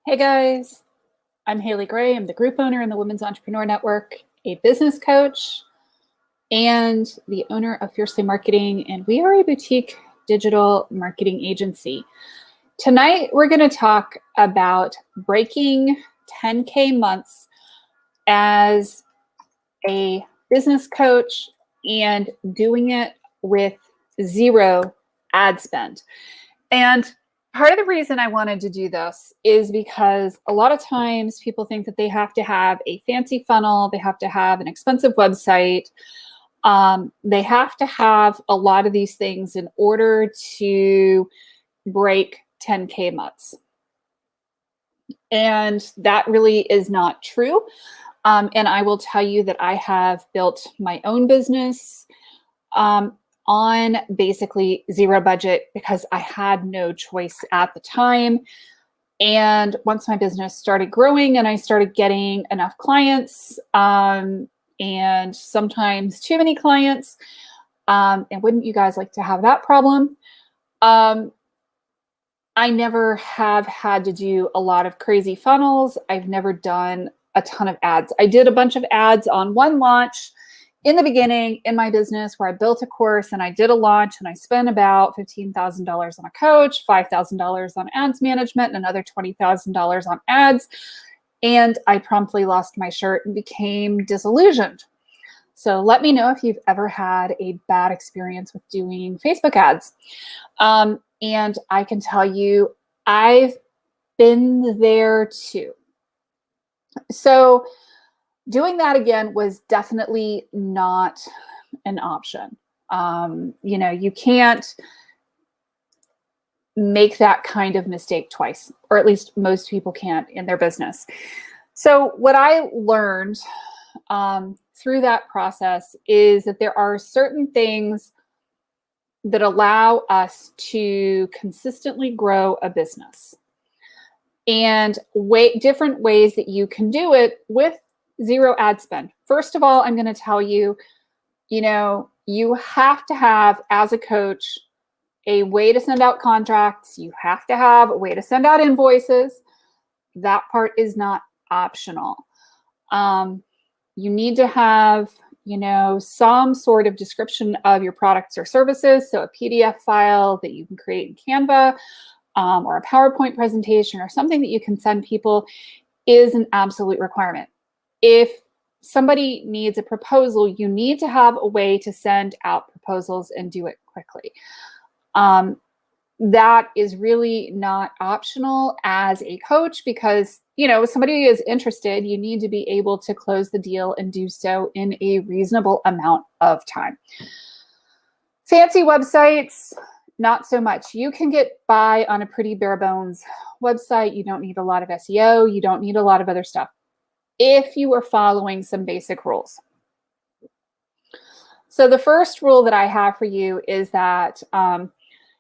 Hey guys, I'm Haley Gray. I'm the group owner in the Women's Entrepreneur Network, a business coach, and the owner of Fiercely Marketing, and we are a boutique digital marketing agency. Tonight, we're going to talk about breaking 10K months as a business coach and doing it with zero ad spend. And part of the reason I wanted to do this is because a lot of times people think that they have to have a fancy funnel, they have to have an expensive website, they have to have a lot of these things in order to break 10K months. And that really is not true. And I will tell you that I have built my own business on basically zero budget because I had no choice at the time. And once my business started growing and I started getting enough clients, and sometimes too many clients, and wouldn't you guys like to have that problem? I never have had to do a lot of crazy funnels. I've never done a ton of ads. I did a bunch of ads on one launch in the beginning in my business where I built a course and I did a launch and I spent about $15,000 on a coach, $5,000 on ads management, and another $20,000 on ads. And I promptly lost my shirt and became disillusioned. So let me know if you've ever had a bad experience with doing Facebook ads. And I can tell you, I've been there too. So doing that again was definitely not an option. You can't make that kind of mistake twice, or at least most people can't in their business. So what I learned through that process is that there are certain things that allow us to consistently grow a business, and different ways that you can do it with zero ad spend. First of all, I'm going to tell you, you have to have, as a coach, a way to send out contracts. You have to have a way to send out invoices. That part is not optional. You need to have, some sort of description of your products or services. So a PDF file that you can create in Canva, or a PowerPoint presentation or something that you can send people is an absolute requirement. If somebody needs a proposal, you need to have a way to send out proposals and do it quickly. That is really not optional as a coach because, if somebody is interested, you need to be able to close the deal and do so in a reasonable amount of time. Fancy websites, not so much. You can get by on a pretty bare bones website. You don't need a lot of SEO. You don't need a lot of other stuff if you are following some basic rules. So the first rule that I have for you is that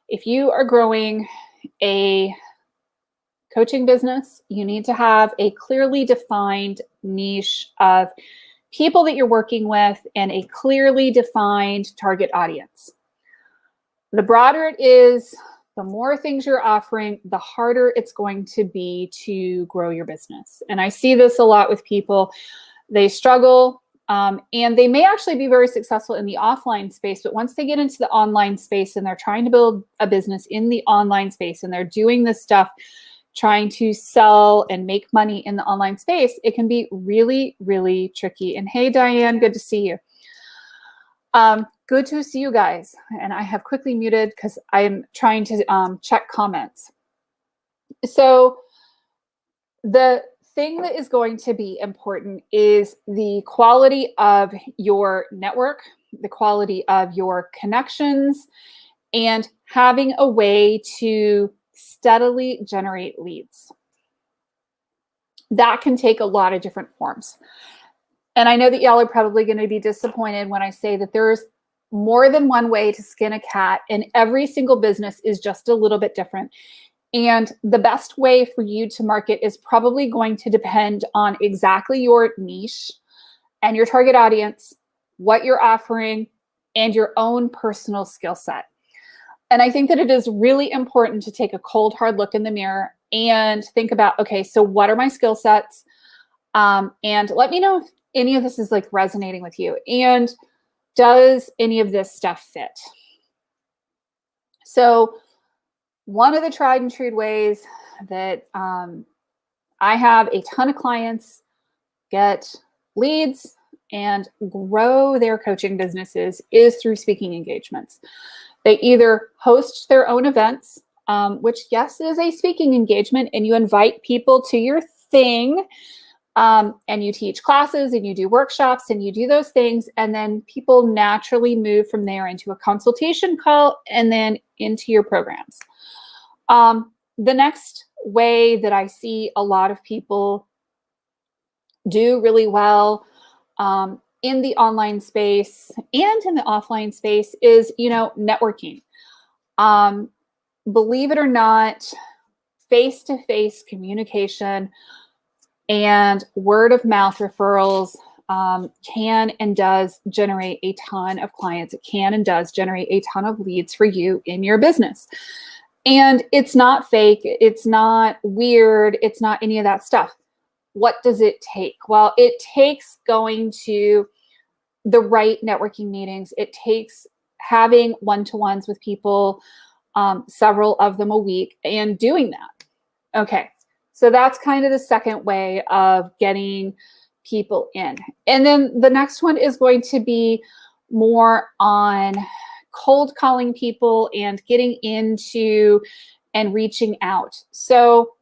if you are growing a coaching business, you need to have a clearly defined niche of people that you're working with and a clearly defined target audience. The broader it is, the more things you're offering, the harder it's going to be to grow your business. And I see this a lot with people. They struggle, and they may actually be very successful in the offline space, but once they get into the online space and they're trying to build a business in the online space and they're doing this stuff, trying to sell and make money in the online space, it can be really, really tricky. And hey, Diane, good to see you. Good to see you guys. And I have quickly muted because I'm trying to check comments. So the thing that is going to be important is the quality of your network, the quality of your connections, and having a way to steadily generate leads. That can take a lot of different forms. And I know that y'all are probably going to be disappointed when I say that there's more than one way to skin a cat, and every single business is just a little bit different. And the best way for you to market is probably going to depend on exactly your niche and your target audience, what you're offering, and your own personal skill set. And I think that it is really important to take a cold, hard look in the mirror and think about, okay, so what are my skill sets? And let me know if any of this is like resonating with you. And does any of this stuff fit? So one of the tried and true ways that I have a ton of clients get leads and grow their coaching businesses is through speaking engagements. They either host their own events, which, yes, is a speaking engagement, and you invite people to your thing, and you teach classes and you do workshops and you do those things, and then people naturally move from there into a consultation call and then into your programs. The next way that I see a lot of people do really well in the online space and in the offline space is, networking. Believe it or not, face-to-face communication and word of mouth referrals can and does generate a ton of clients. It can and does generate a ton of leads for you in your business. And it's not fake. It's not weird. It's not any of that stuff. What does it take? Well, it takes going to the right networking meetings. It takes having one-to-ones with people, several of them a week, and doing that. Okay, so that's kind of the second way of getting people in. And then the next one is going to be more on cold calling people and getting into and reaching out. So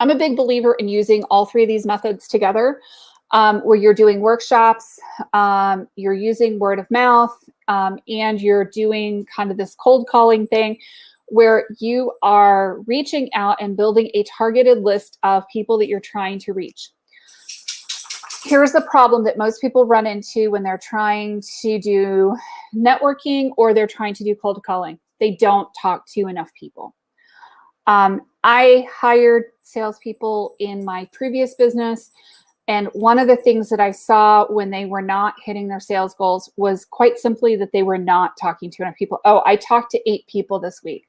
I'm a big believer in using all three of these methods together, where you're doing workshops, you're using word of mouth, and you're doing kind of this cold calling thing where you are reaching out and building a targeted list of people that you're trying to reach. Here's the problem that most people run into when they're trying to do networking or they're trying to do cold calling. They don't talk to enough people. I hired salespeople in my previous business, and one of the things that I saw when they were not hitting their sales goals was quite simply that they were not talking to enough people. Oh, I talked to 8 people this week.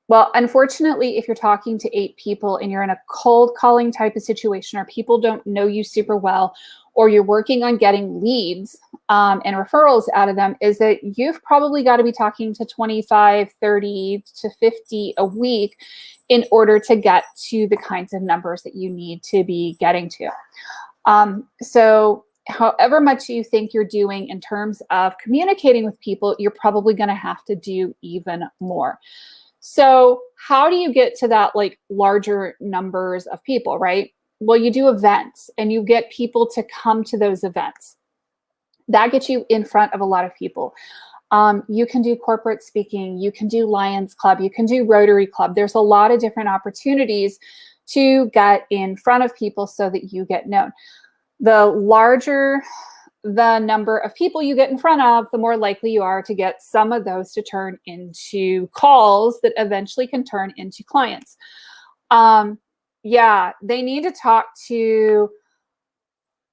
Well, unfortunately, if you're talking to 8 people and you're in a cold calling type of situation, or people don't know you super well, or you're working on getting leads and referrals out of them, is that you've probably got to be talking to 25, 30 to 50 a week in order to get to the kinds of numbers that you need to be getting to. So however much you think you're doing in terms of communicating with people, you're probably going to have to do even more. So how do you get to that like larger numbers of people, right? Well, you do events and you get people to come to those events. That gets you in front of a lot of people. You can do corporate speaking, you can do Lions Club, you can do Rotary Club. There's a lot of different opportunities to get in front of people so that you get known. The larger the number of people you get in front of, the more likely you are to get some of those to turn into calls that eventually can turn into clients. Yeah, they need to talk to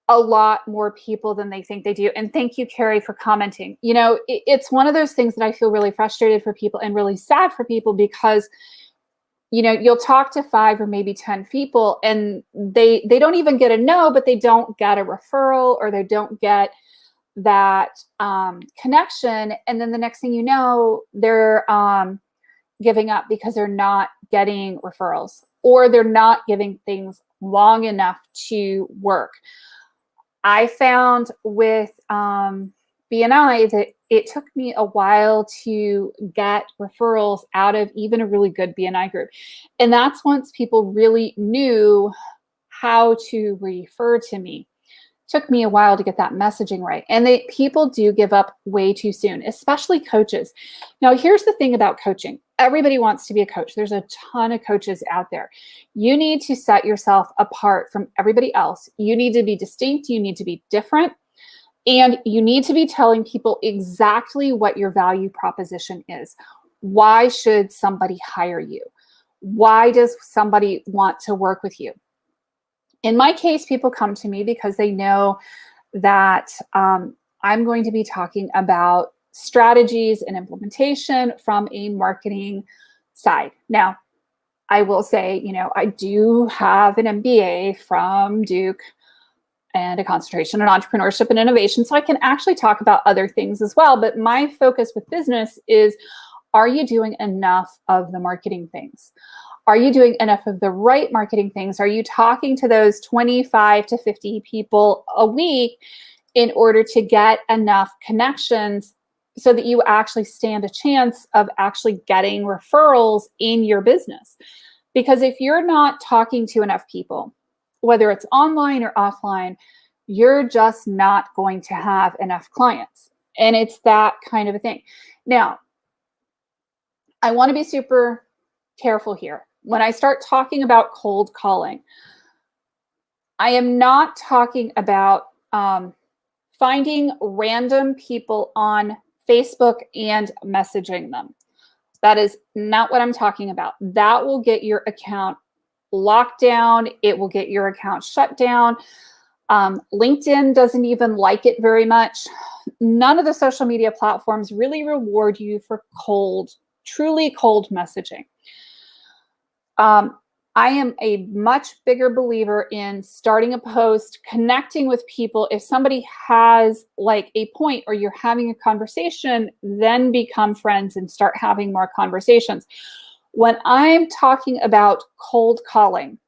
a lot more people than they think they do. And thank you, Carrie, for commenting. It's one of those things that I feel really frustrated for people and really sad for people because you'll talk to 5 or maybe 10 people and they don't even get a no, but they don't get a referral or they don't get that connection. And then the next thing you know, they're giving up because they're not getting referrals or they're not giving things long enough to work. I found with BNI that it took me a while to get referrals out of even a really good BNI group. And that's once people really knew how to refer to me. It took me a while to get that messaging right. And people do give up way too soon, especially coaches. Now, here's the thing about coaching. Everybody wants to be a coach. There's a ton of coaches out there. You need to set yourself apart from everybody else. You need to be distinct. You need to be different. And you need to be telling people exactly what your value proposition is. Why should somebody hire you? Why does somebody want to work with you? In my case, people come to me because they know that I'm going to be talking about strategies and implementation from a marketing side. Now, I will say, I do have an MBA from Duke and a concentration in entrepreneurship and innovation. So I can actually talk about other things as well. But my focus with business is, are you doing enough of the marketing things? Are you doing enough of the right marketing things? Are you talking to those 25 to 50 people a week in order to get enough connections so that you actually stand a chance of actually getting referrals in your business? Because if you're not talking to enough people, whether it's online or offline, you're just not going to have enough clients. And it's that kind of a thing. Now, I want to be super careful here. When I start talking about cold calling, I am not talking about finding random people on Facebook and messaging them. That is not what I'm talking about. That will get your account locked down. It will get your account shut down. LinkedIn doesn't even like it very much. None of the social media platforms really reward you for truly cold messaging. I am a much bigger believer in starting a post, connecting with people. If somebody has like a point or you're having a conversation, then become friends and start having more conversations. When I'm talking about cold calling,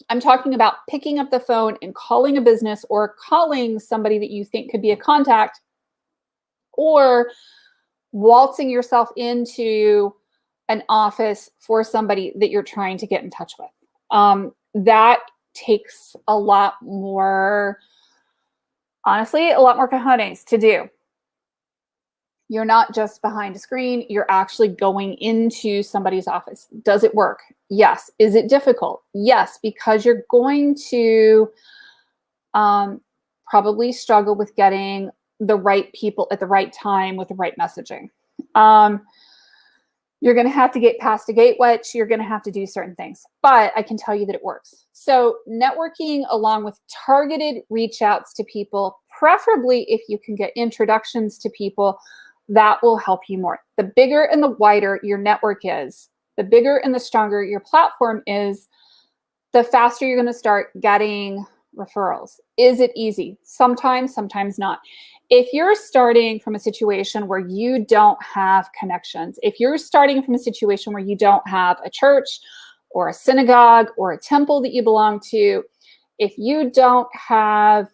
I'm talking about picking up the phone and calling a business or calling somebody that you think could be a contact, or waltzing yourself into an office for somebody that you're trying to get in touch with. That takes a lot more, honestly, a lot more cojones to do. You're not just behind a screen, you're actually going into somebody's office. Does it work? Yes. Is it difficult? Yes, because you're going to probably struggle with getting the right people at the right time with the right messaging. You're going to have to get past a gate wedge. You're going to have to do certain things, but I can tell you that it works. So networking along with targeted reach outs to people, preferably if you can get introductions to people, that will help you more. The bigger and the wider your network is, the bigger and the stronger your platform is, the faster you're going to start getting referrals. Is it easy? Sometimes, sometimes not. If you're starting from a situation where you don't have connections, if you're starting from a situation where you don't have a church or a synagogue or a temple that you belong to, if you don't have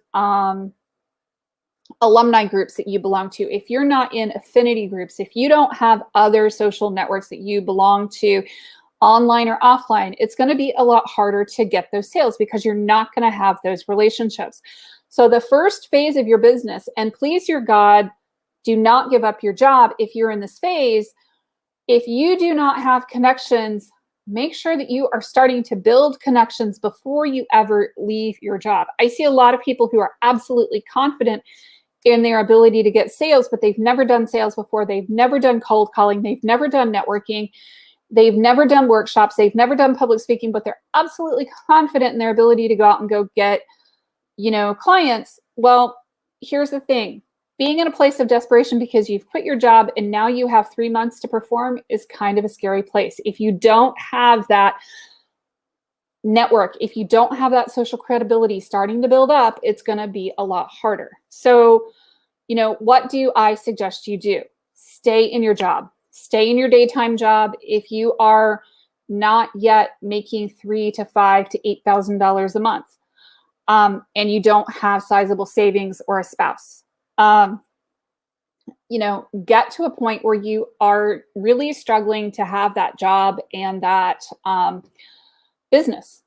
alumni groups that you belong to, if you're not in affinity groups, if you don't have other social networks that you belong to, online or offline, it's going to be a lot harder to get those sales because you're not going to have those relationships. So the first phase of your business, and please your God, do not give up your job if you're in this phase. If you do not have connections, make sure that you are starting to build connections before you ever leave your job. I see a lot of people who are absolutely confident in their ability to get sales, but they've never done sales before. They've never done cold calling. They've never done networking. They've never done workshops. They've never done public speaking, but they're absolutely confident in their ability to go out and go get, clients. Well, here's the thing. Being in a place of desperation because you've quit your job and now you have 3 months to perform is kind of a scary place. If you don't have that network, if you don't have that social credibility starting to build up, it's going to be a lot harder. So, what do I suggest you do? Stay in your job. Stay in your daytime job. If you are not yet making $3,000 to $5,000 to $8,000 a month, and you don't have sizable savings or a spouse, get to a point where you are really struggling to have that job and that business.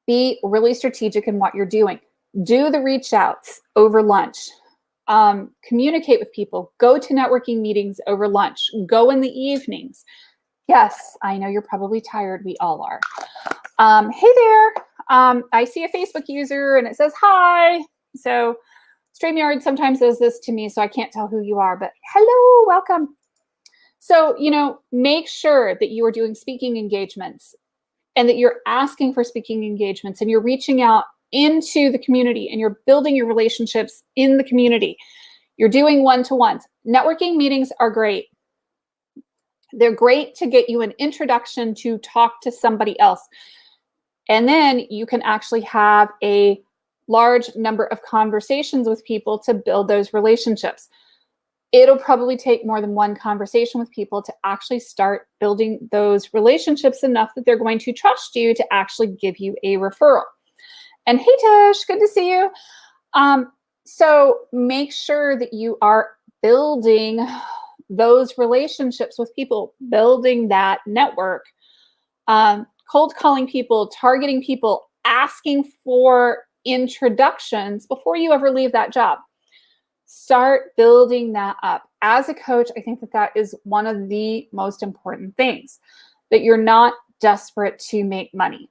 Be really strategic in what you're doing. Do the reach outs over lunch. Communicate with people. Go to networking meetings over lunch. Go in the evenings. Yes, I know you're probably tired. We all are. Hey there. I see a Facebook user and it says hi. So StreamYard sometimes does this to me, so I can't tell who you are, but hello, welcome. So, make sure that you are doing speaking engagements and that you're asking for speaking engagements and you're reaching out into the community and you're building your relationships in the community. You're doing one-to-ones. Networking meetings are great. They're great to get you an introduction to talk to somebody else. And then you can actually have a large number of conversations with people to build those relationships. It'll probably take more than one conversation with people to actually start building those relationships enough that they're going to trust you to actually give you a referral. And hey, Tish, good to see you. So make sure that you are building those relationships with people, building that network, cold calling people, targeting people, asking for introductions before you ever leave that job. Start building that up. As a coach, I think that that is one of the most important things, that you're not desperate to make money.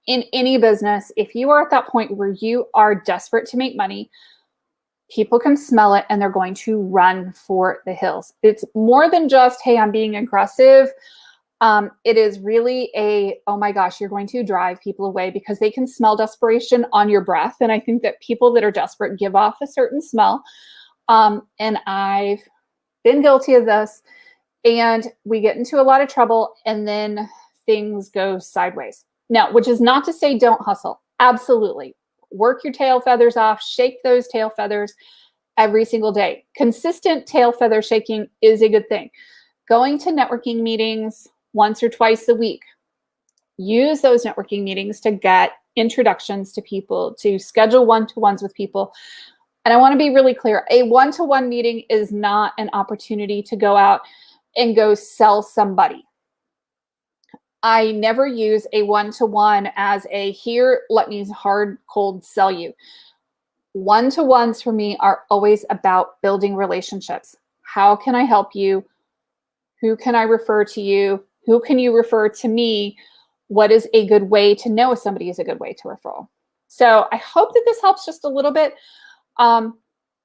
In any business, if you are at that point where you are desperate to make money, people can smell it and they're going to run for the hills. It's more than just, hey, I'm being aggressive. It is really oh my gosh, you're going to drive people away because they can smell desperation on your breath. And I think that people that are desperate give off a certain smell. And I've been guilty of this. And we get into a lot of trouble and then things go sideways. Now, which is not to say don't hustle. Absolutely. Work your tail feathers off, shake those tail feathers every single day. Consistent tail feather shaking is a good thing. Going to networking meetings once or twice a week. Use those networking meetings to get introductions to people, to schedule one-to-ones with people. And I want to be really clear, a one-to-one meeting is not an opportunity to go out and go sell somebody. I never use a one-to-one as a here, let me hard, cold sell you. One-to-ones for me are always about building relationships. How can I help you? Who can I refer to you? Who can you refer to me? What is a good way to know if somebody is a good way to refer? So I hope that this helps just a little bit.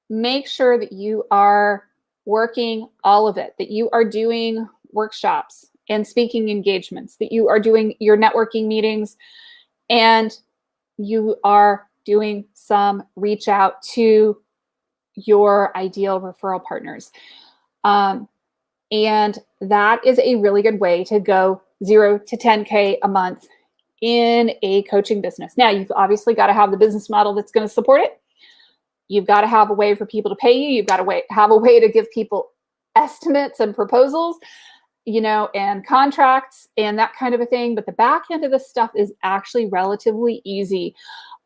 Make sure that you are working all of it, that you are doing workshops and speaking engagements, that you are doing your networking meetings, and you are doing some reach out to your ideal referral partners. And that is a really good way to go 0 to 10K a month in a coaching business. Now, you've obviously got to have the business model that's going to support it. You've got to have a way for people to pay you. You've got to have a way to give people estimates and proposals, and contracts and that kind of a thing. But the back end of this stuff is actually relatively easy.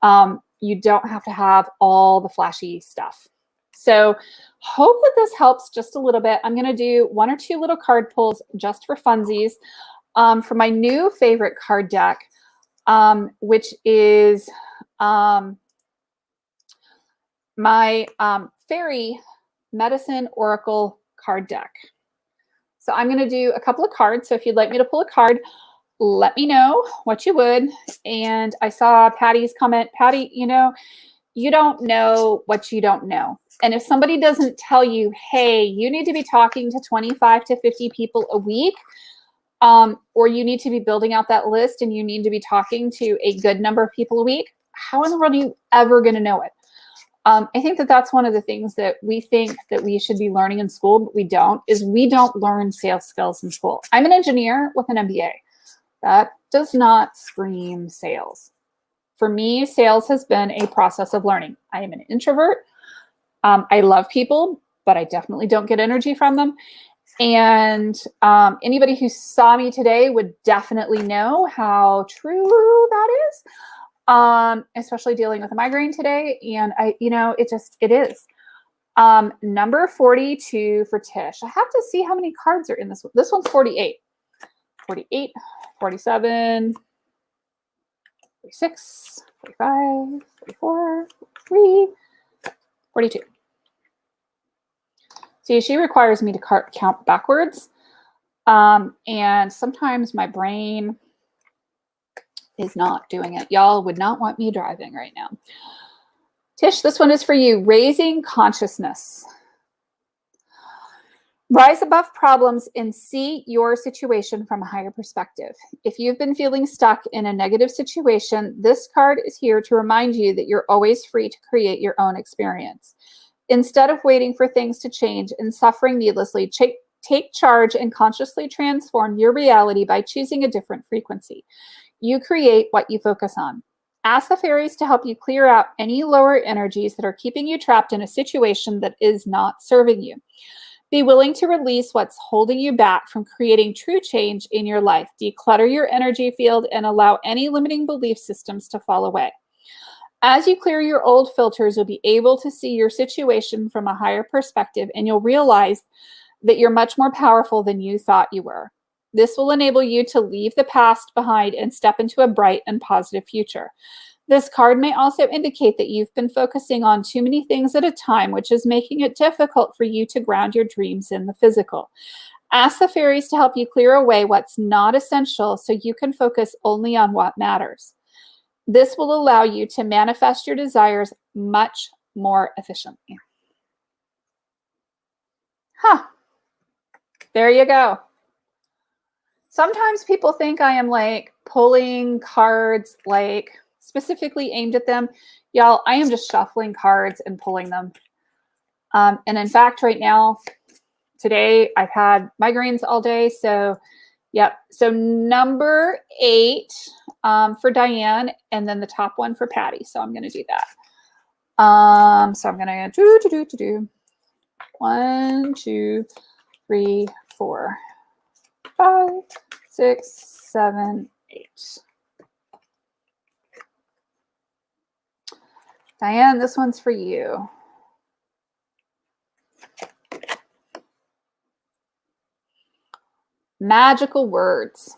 You don't have to have all the flashy stuff. So hope that this helps just a little bit. I'm going to do 1 or 2 little card pulls just for funsies for my new favorite card deck, which is my Fairy Medicine Oracle card deck. So I'm going to do a couple of cards. So if you'd like me to pull a card, let me know what you would. And I saw Patty's comment. Patty, you don't know what you don't know. And if somebody doesn't tell you, hey, you need to be talking to 25 to 50 people a week, or you need to be building out that list and you need to be talking to a good number of people a week, how in the world are you ever going to know it? I think that that's one of the things that we think that we should be learning in school, but we don't learn sales skills in school. I'm an engineer with an MBA. That does not scream sales. For me, sales has been a process of learning. I am an introvert. I love people, but I definitely don't get energy from them. And anybody who saw me today would definitely know how true that is. Especially dealing with a migraine today. And it is. Number 42 for Tish. I have to see how many cards are in this one. This one's 48. 48, 47, 46, 45, 44, 43, 42. See, she requires me to count backwards. And sometimes my brain is not doing it. Y'all would not want me driving right now. Tish, this one is for you. Raising consciousness. Rise above problems and see your situation from a higher perspective. If you've been feeling stuck in a negative situation, this card is here to remind you that you're always free to create your own experience. Instead of waiting for things to change and suffering needlessly, Take charge and consciously transform your reality by choosing a different frequency. You create what you focus on. Ask the fairies to help you clear out any lower energies that are keeping you trapped in a situation that is not serving you. Be willing to release what's holding you back from creating true change in your life. Declutter your energy field and allow any limiting belief systems to fall away. As you clear your old filters, you'll be able to see your situation from a higher perspective, and you'll realize that you're much more powerful than you thought you were. This will enable you to leave the past behind and step into a bright and positive future. This card may also indicate that you've been focusing on too many things at a time, which is making it difficult for you to ground your dreams in the physical. Ask the fairies to help you clear away what's not essential so you can focus only on what matters. This will allow you to manifest your desires much more efficiently. There you go. Sometimes people think I am like pulling cards like specifically aimed at them. Y'all, I am just shuffling cards and pulling them. And in fact, right now, today, I've had migraines all day. So, yep. So number 8 for Diane, and then the top one for Patty. So I'm going to do that. So I'm going to do 1, 2, 3, 4, 5, 6, 7, 8. Diane, this one's for you. Magical words.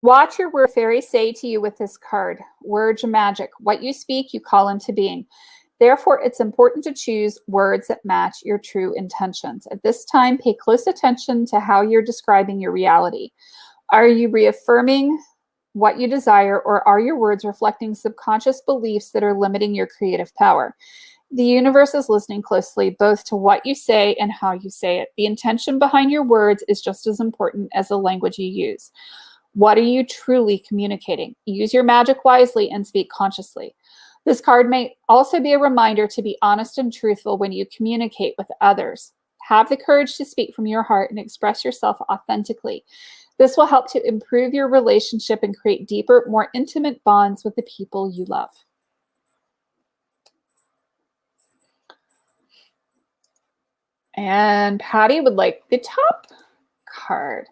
Watch your word fairies say to you with this card. Words are magic. What you speak, you call into being. Therefore, it's important to choose words that match your true intentions. At this time, pay close attention to how you're describing your reality. Are you reaffirming what you desire, or are your words reflecting subconscious beliefs that are limiting your creative power? The universe is listening closely, both to what you say and how you say it. The intention behind your words is just as important as the language you use. What are you truly communicating? Use your magic wisely and speak consciously. This card may also be a reminder to be honest and truthful when you communicate with others. Have the courage to speak from your heart and express yourself authentically. This will help to improve your relationship and create deeper, more intimate bonds with the people you love. And Patty would like the top card.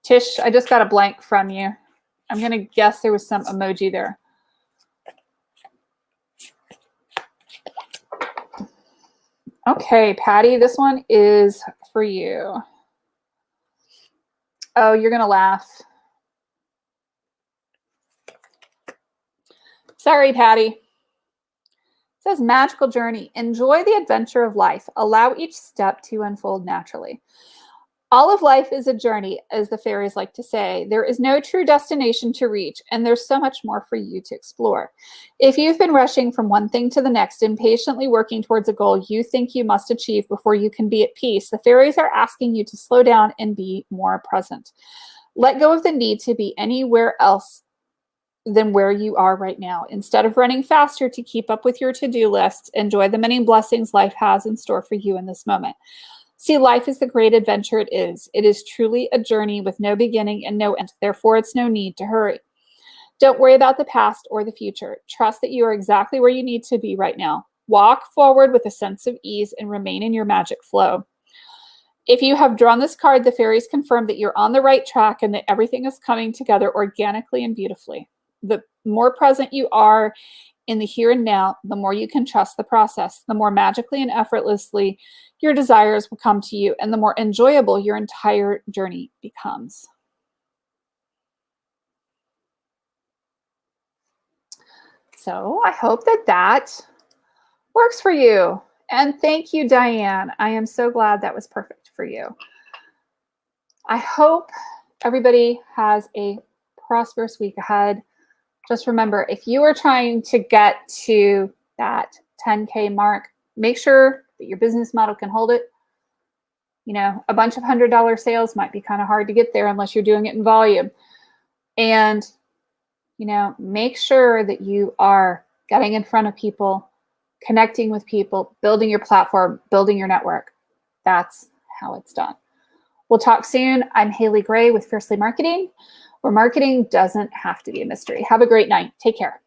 Tish, I just got a blank from you. I'm going to guess there was some emoji there. Okay, Patty, this one is for you. Oh, you're going to laugh. Sorry, Patty. It says magical journey. Enjoy the adventure of life. Allow each step to unfold naturally. All of life is a journey, as the fairies like to say. There is no true destination to reach, and there's so much more for you to explore. If you've been rushing from one thing to the next, impatiently working towards a goal you think you must achieve before you can be at peace, the fairies are asking you to slow down and be more present. Let go of the need to be anywhere else than where you are right now. Instead of running faster to keep up with your to-do lists, enjoy the many blessings life has in store for you in this moment. See, life is the great adventure it is. It is truly a journey with no beginning and no end. Therefore, it's no need to hurry. Don't worry about the past or the future. Trust that you are exactly where you need to be right now. Walk forward with a sense of ease and remain in your magic flow. If you have drawn this card, the fairies confirm that you're on the right track and that everything is coming together organically and beautifully. The more present you are in the here and now, the more you can trust the process, the more magically and effortlessly your desires will come to you, and the more enjoyable your entire journey becomes. So I hope that that works for you. And thank you, Diane. I am so glad that was perfect for you. I hope everybody has a prosperous week ahead. Just remember, if you are trying to get to that 10K mark, make sure that your business model can hold it. You know, a bunch of $100 sales might be kind of hard to get there unless you're doing it in volume. And, you know, make sure that you are getting in front of people, connecting with people, building your platform, building your network. That's how it's done. We'll talk soon. I'm Haley Gray with Fiercely Marketing, where marketing doesn't have to be a mystery. Have a great night. Take care.